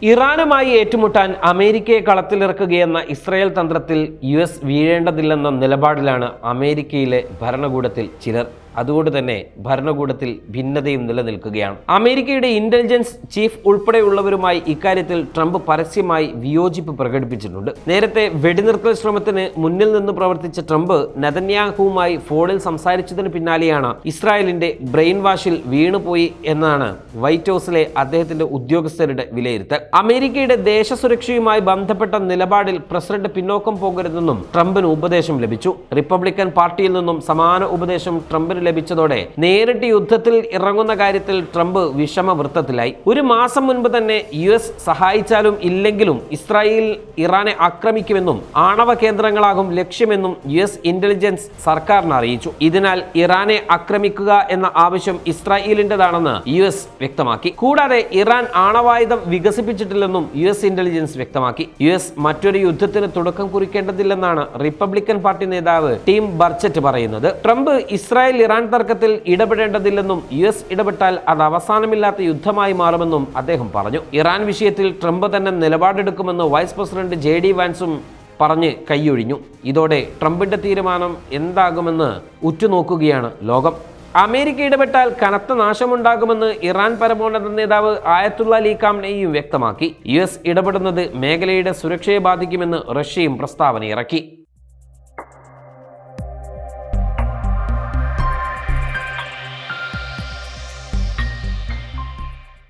ഇറാനുമായി ഏറ്റുമുട്ടാൻ അമേരിക്കയെ കളത്തിലിറക്കുകയെന്ന Israel തന്ത്രത്തിൽ US വീഴേണ്ടതില്ലെന്ന നിലപാടിലാണ് അമേരിക്കയിലെ ഭരണകൂടത്തിൽ ചിലർ. അതുകൊണ്ട് തന്നെ ഭരണകൂടത്തിൽ ഭിന്നതയും നിലനിൽക്കുകയാണ്. അമേരിക്കയുടെ ഇന്റലിജൻസ് ചീഫ് ഉൾപ്പെടെയുള്ളവരുമായി ഇക്കാര്യത്തിൽ ട്രംപ് പരസ്യമായി വിയോജിപ്പ് പ്രകടിപ്പിച്ചിട്ടുണ്ട്. നേരത്തെ വെടിനിർത്തൽ ശ്രമത്തിന് മുന്നിൽ നിന്ന് പ്രവർത്തിച്ച ട്രംപ് നെതന്യാഹുവുമായി ഫോണിൽ സംസാരിച്ചതിന് പിന്നാലെയാണ് ഇസ്രായേലിന്റെ ബ്രെയിൻ വാഷിൽ വീണുപോയി എന്നാണ് വൈറ്റ് ഹൗസിലെ അദ്ദേഹത്തിന്റെ ഉദ്യോഗസ്ഥരുടെ വിലയിരുത്തൽ. അമേരിക്കയുടെ ദേശസുരക്ഷയുമായി ബന്ധപ്പെട്ട നിലപാടിൽ പ്രസിഡന്റ് പിന്നോക്കം പോകരുതെന്നും ട്രംപിന് ഉപദേശം ലഭിച്ചു. റിപ്പബ്ലിക്കൻ പാർട്ടിയിൽ നിന്നും സമാന ഉപദേശം ട്രംപിന് ലഭിച്ചതോടെ നേരിട്ട് യുദ്ധത്തിൽ ഇറങ്ങുന്ന കാര്യത്തിൽ ട്രംപ് വിഷമവൃത്തത്തിലായി. ഒരു മാസം മുൻപ് തന്നെ യുഎസ് സഹായിച്ചാലും ഇല്ലെങ്കിലും ഇസ്രായേൽ ഇറാനെ ആക്രമിക്കുമെന്നും ആണവ കേന്ദ്രങ്ങളാകും ലക്ഷ്യമെന്നും യുഎസ് ഇന്റലിജൻസ് സർക്കാരിനെ അറിയിച്ചു. ഇതിനാൽ ഇറാനെ ആക്രമിക്കുക എന്ന ആവശ്യം ഇസ്രായേലിന്റേതാണെന്ന് യുഎസ് വ്യക്തമാക്കി. കൂടാതെ ഇറാൻ ആണവായുധം വികസിപ്പിച്ചിട്ടില്ലെന്നും യുഎസ് ഇന്റലിജൻസ് വ്യക്തമാക്കി. യുഎസ് മറ്റൊരു യുദ്ധത്തിന് തുടക്കം കുറിക്കേണ്ടതില്ലെന്നാണ് റിപ്പബ്ലിക്കൻ പാർട്ടി നേതാവ് ടീം ബർച്ചറ്റ് പറയുന്നത്. ട്രംപ് ഇസ്രായേൽ ഇറാൻ തർക്കത്തിൽ ഇടപെടേണ്ടതില്ലെന്നും യുഎസ് ഇടപെട്ടാൽ അത് അവസാനമില്ലാത്ത യുദ്ധമായി മാറുമെന്നും അദ്ദേഹം പറഞ്ഞു. ഇറാൻ വിഷയത്തിൽ ട്രംപ് തന്നെ നിലപാടെടുക്കുമെന്ന് വൈസ് പ്രസിഡന്റ് JD വാൻസും പറഞ്ഞ് കൈയൊഴിഞ്ഞു. ഇതോടെ ട്രംപിന്റെ തീരുമാനം എന്താകുമെന്ന് ഉറ്റുനോക്കുകയാണ് ലോകം. അമേരിക്ക ഇടപെട്ടാൽ കനത്ത നാശമുണ്ടാകുമെന്ന് ഇറാൻ പരമോന്നത നേതാവ് ആയത്തുള്ള അലി ഖാംനെയും വ്യക്തമാക്കി. യുഎസ് ഇടപെടുന്നത് മേഖലയുടെ സുരക്ഷയെ ബാധിക്കുമെന്ന് റഷ്യയും പ്രസ്താവന ഇറക്കി.